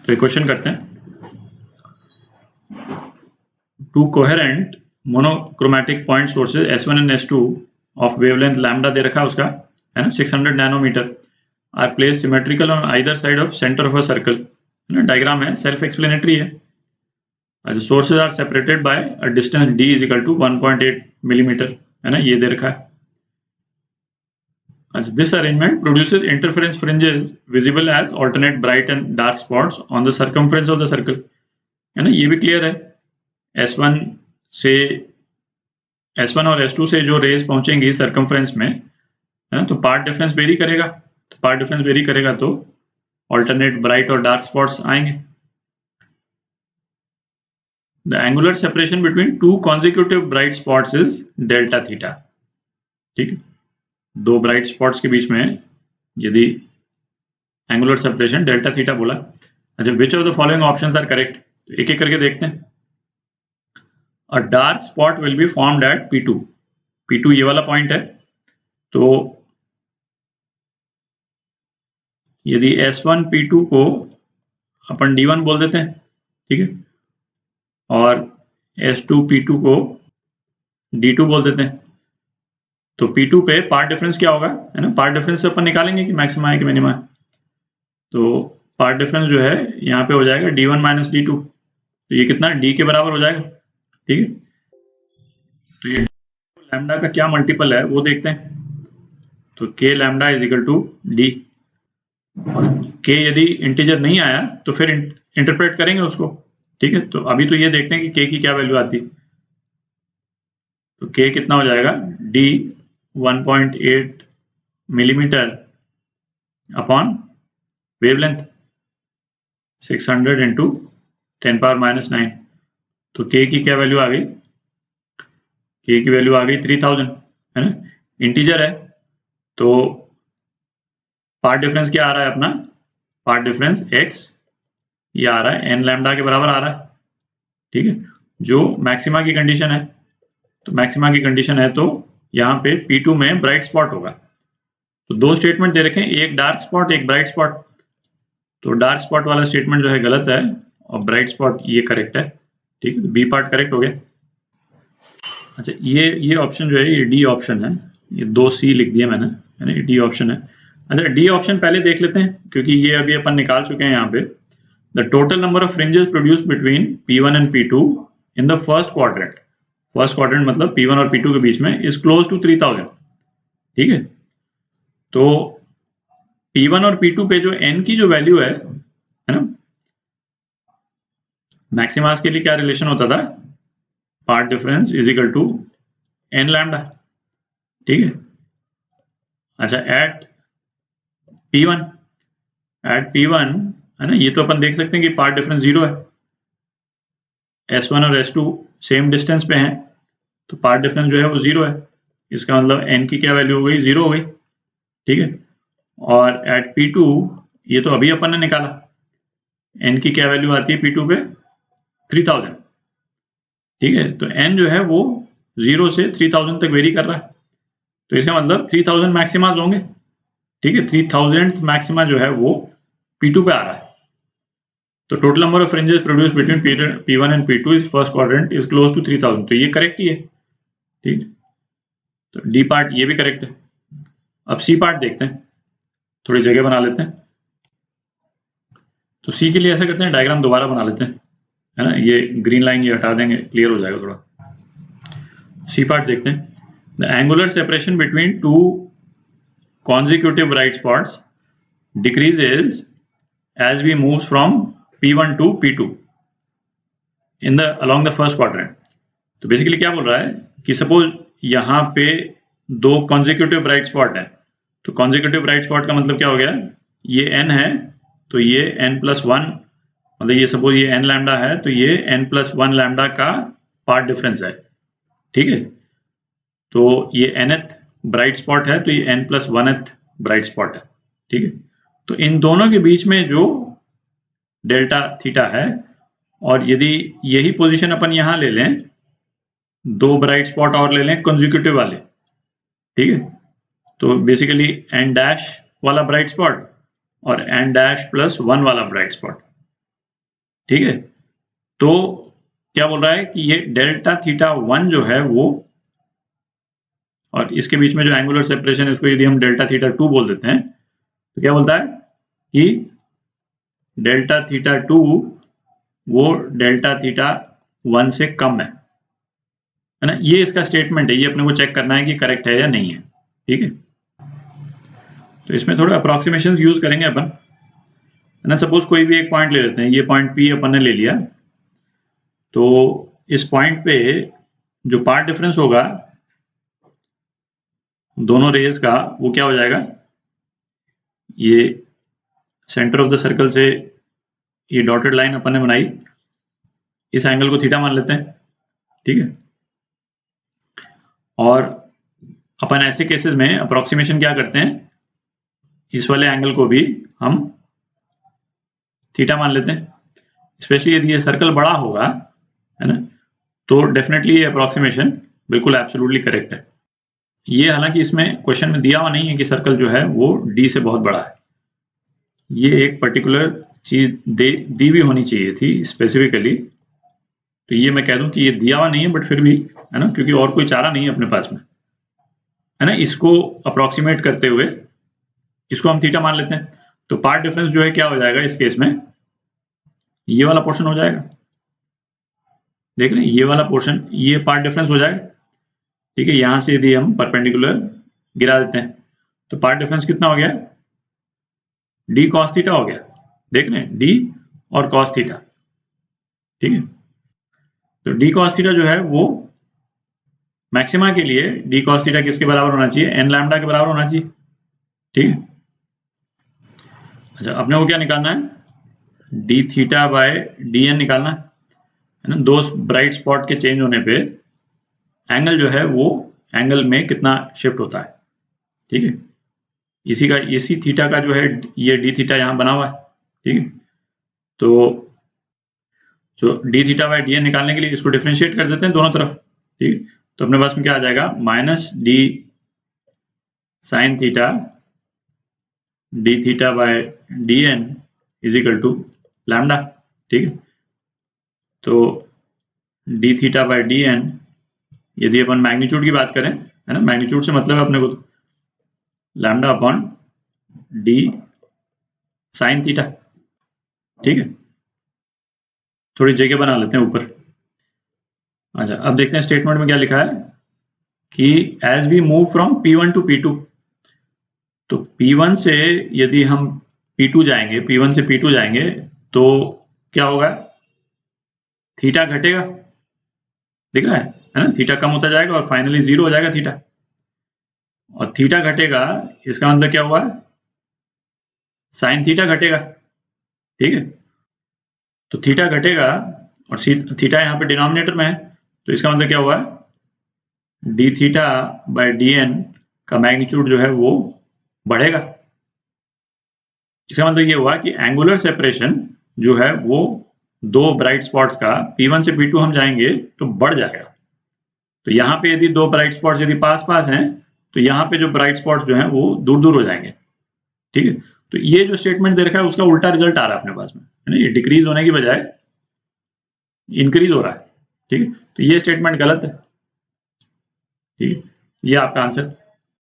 तो एक क्वेश्चन करते हैं। Two coherent monochromatic point sources S1 and S2 of wavelength lambda they रखा है उसका, है ना, 600 nanometre, are place symmetrical on either side of centre of a circle. Diagram है, सेल्फ एक्सप्लेनेटरी है। The sources are separated by a distance d is equal to 1.8 millimeter, है ना, ये दे रखा है। अच्छा, this arrangement produces interference fringes visible as alternate bright and dark spots on the circumference of the circle, है ना, ये भी क्लियर है। S1 और S2 से जो रेज पहुंचेंगी सर्कमफ्रेंस में, है ना, तो पार्ट डिफरेंस वेरी करेगा, तो ऑल्टरनेट ब्राइट और डार्क स्पॉट्स आएंगे। The angular separation between two consecutive bright spots is delta theta, ठीक है, दो ब्राइट स्पॉट्स के बीच में यदि एंगुलर सेपरेशन डेल्टा थीटा बोला। अच्छा, which of the following options are correct, एक एक करके देखते हैं। A dark spot will be formed at P2 ये वाला पॉइंट है, तो यदि S1 P2 को अपन D1 बोल देते हैं, ठीक है, और S2 P2 को D2 बोल देते हैं, तो P2 पे पार्ट डिफरेंस क्या होगा, है ना, पार्ट डिफरेंस से अपन निकालेंगे कि मैक्सिमा है कि मिनिमा है। तो पार्ट डिफरेंस जो है यहाँ पे हो जाएगा D1 माइनस D2, तो ये कितना D के बराबर हो जाएगा, ठीक है। तो ये लैम्डा का क्या मल्टीपल है वो देखते हैं। तो K lambda is equal to D, और K यदि इंटीजर नहीं आया तो फिर इंटरप्रेट करेंगे उसको, ठीक है। तो अभी तो ये देखते हैं कि K की क्या वैल्यू आती है। तो K कितना हो जाएगा, D 1.8 millimetre upon wavelength 600 into 10⁻⁹। तो K की क्या वैल्यू आ गई, K की वैल्यू आ गई 3000, है ना, इंटीजर है। तो पार्ट डिफरेंस क्या आ रहा है अपना, पार्ट डिफरेंस x ये आ रहा है n लैम्डा के बराबर आ रहा है, ठीक है, जो मैक्सिमा की कंडीशन है। तो मैक्सिमा की कंडीशन है तो यहाँ पे P2 में ब्राइट स्पॉट होगा। तो दो स्टेटमेंट दे रखे हैं, एक डार्क स्पॉट एक ब्राइट स्पॉट। तो डार्क स्पॉट वाला स्टेटमेंट जो है गलत है और ब्राइट स्पॉट ये करेक्ट है, ठीक है, बी पार्ट करेक्ट हो गया। अच्छा, ये ऑप्शन जो है ये डी ऑप्शन है, ये 2C लिख दिया मैंने, है ना, डी ऑप्शन है। अच्छा, डी ऑप्शन पहले देख लेते हैं क्योंकि ये अभी अपन निकाल चुके हैं यहाँ पे। The total number of fringes produce between P1 and P2 in the first quadrant मतलब P1 और P2 के बीच में इज क्लोज टू 3000, ठीक है। तो P1 और P2 पे जो n की जो वैल्यू है ना, मैक्सिमास के लिए क्या रिलेशन होता था, path difference is equal to n lambda, ठीक है। अच्छा, एट P1 है ना, ये तो अपन देख सकते हैं कि पार्ट डिफरेंस 0 है। S1 और S2 सेम डिस्टेंस पे हैं, तो पार्ट डिफरेंस जो है वो 0 है। इसका मतलब n की क्या वैल्यू हो गई, 0 हो गई, ठीक है। और एट P2 ये तो अभी अपन ने निकाला, n की क्या वैल्यू आती है P2 पे 3000, ठीक है। तो n जो है वो 0 से 3000 तक वेरी कर रहा है, तो इसका मतलब 3000 मैक्सिमाज होंगे, ठीक है। 3000th मैक्सिमा जो है वो P2 पे आ रहा है। तो total number of fringes produce between P1 and P2 is first quadrant is close to 3000, तो ये करेक्ट ही है, ठीक। तो डी पार्ट ये भी करेक्ट है। अब सी पार्ट देखते हैं, थोड़ी जगह बना लेते हैं। तो सी के लिए ऐसा करते हैं, डायग्राम दोबारा बना लेते हैं, है ना, ये ग्रीन लाइन ये हटा देंगे, क्लियर हो जाएगा थोड़ा। सी पार्ट देखते हैं। The angular separation between two consecutive bright spots decreases as we move from P1 to P2 along the first quadrant। तो बेसिकली क्या बोल रहा है कि सपोज यहाँ पे दो consecutive bright spot है, तो consecutive bright spot का मतलब क्या हो गया, ये n है तो ये n+1, मतलब ये सपोज ये n लैम्डा है तो ये n+1 लैम्डा का पार्ट डिफरेंस है, ठीक है। तो ये nth ब्राइट स्पॉट है तो ये n+1th ब्राइट स्पॉट है, ठीक है। तो इन दोनों के बीच में जो डेल्टा थीटा है, और यदि यही पोजीशन अपन यहां ले लें, दो ब्राइट स्पॉट और ले लें कंसेक्यूटिव वाले, ठीक है, तो बेसिकली n डैश वाला ब्राइट स्पॉट और n डैश+1 वाला ब्राइट स्पॉट, ठीक है, तो क्या बोल रहा है कि ये डेल्टा थीटा 1 जो है वो, और इसके बीच में जो एंगुलर सेपरेशन है इसको यदि हम डेल्टा थीटा 2 बोल देते हैं, तो क्या बोलता है कि डेल्टा थीटा 2 वो डेल्टा थीटा 1 से कम है ना। ये इसका स्टेटमेंट है, ये अपने को चेक करना है कि करेक्ट है या नहीं है। ठीक है, तो इसमें थोड़ा अप्रोक्सीमेशन यूज करेंगे अपन, है ना। सपोज कोई भी एक पॉइंट ले लेते हैं, ये पॉइंट पी अपन ने ले लिया, तो इस पॉइंट पे जो पार्ट डिफरेंस होगा दोनों रेज का वो क्या हो जाएगा, ये सेंटर ऑफ द सर्कल से ये डॉटेड लाइन अपन ने बनाई, इस एंगल को थीटा मान लेते हैं। ठीक है, और अपन ऐसे केसेस में अप्रोक्सीमेशन क्या करते हैं, इस वाले एंगल को भी हम थीटा मान लेते हैं, स्पेशली यदि ये सर्कल बड़ा होगा, है ना, तो डेफिनेटली ये अप्रोक्सीमेशन बिल्कुल एब्सोल्युटली करेक्ट है। ये हालांकि इसमें क्वेश्चन में दिया हुआ नहीं है कि सर्कल जो है वो डी से बहुत बड़ा है, ये एक पर्टिकुलर चीज दी हुई होनी चाहिए थी स्पेसिफिकली, तो ये मैं कह दूं कि ये दिया हुआ नहीं है, बट फिर भी, है ना, क्योंकि और कोई चारा नहीं है अपने पास में, है ना। इसको अप्रोक्सीमेट करते हुए इसको हम थीटा मान लेते हैं, तो पार्ट डिफरेंस जो है क्या हो जाएगा इस केस में, ये वाला पोर्शन हो जाएगा। देख रहे हैं, ये वाला पोर्शन, ये पार्ट डिफरेंस हो जाएगा। ठीक है, यहां से यदि हम परपेंडिकुलर गिरा देते हैं तो पार्ट डिफरेंस कितना हो गया, डी कॉस थीटा हो गया। देख रहे हैं, डी और कॉस थीटा। ठीक है, तो डी कॉस थीटा जो है वो मैक्सिमा के लिए डी कॉस थीटा किसके बराबर होना चाहिए, एन लैम्डा के बराबर होना चाहिए। ठीक है, अच्छा अपने को क्या निकालना है, D theta by D N निकालना है ना। दो ब्राइट स्पॉट के चेंज होने पे एंगल जो है वो एंगल में कितना शिफ्ट होता है। ठीक है, इसी का इसी थीटा का जो है ये डी थीटा यहाँ बना हुआ है। ठीक है, तो जो D theta by D N निकालने के लिए इसको डिफ्रेंशिएट कर देते हैं दोनों तरफ। ठीक है, तो अपने पास में क्या आ जाएगा, minus D sine theta D theta by D N is equal to lambda. ठीक है, तो D theta by D N, यदि अपन मैग्नीट्यूड की बात करें, है ना, मैग्नीट्यूड से मतलब है अपने को lambda upon D sine theta. ठीक है, थोड़ी जगह बना लेते हैं ऊपर। अच्छा, अब देखते हैं स्टेटमेंट में क्या लिखा है कि as we move from P1 to P2, तो P1 से यदि हम P2 जाएंगे, P1 से P2 जाएंगे तो क्या होगा, थीटा घटेगा। दिख रहा है ना, थीटा कम होता जाएगा और फाइनली जीरो हो जाएगा थीटा, और थीटा घटेगा इसका मतलब क्या हुआ, साइन थीटा घटेगा। ठीक है, तो थीटा घटेगा और थीटा यहाँ पे डिनोमिनेटर में है, तो इसका मतलब क्या हुआ, D theta by D N का मैग्नीट्यूड जो है वो बढ़ेगा। इसका मतलब ये हुआ कि एंगुलर सेपरेशन जो है वो दो ब्राइट स्पॉट्स का P1 से P2 हम जाएंगे तो बढ़ जाएगा। तो यहाँ पे यदि दो ब्राइट स्पॉट्स यदि पास पास हैं तो यहाँ पे जो ब्राइट स्पॉट्स जो हैं वो दूर दूर हो जाएंगे। ठीक है, तो ये जो स्टेटमेंट दे रखा है उसका उल्टा रिजल्ट आ रहा है अपने पास में, है ना, ये डिक्रीज होने की बजाय इंक्रीज हो रहा है। ठीक है, तो ये स्टेटमेंट गलत है। ठीक है, ये आपका आंसर।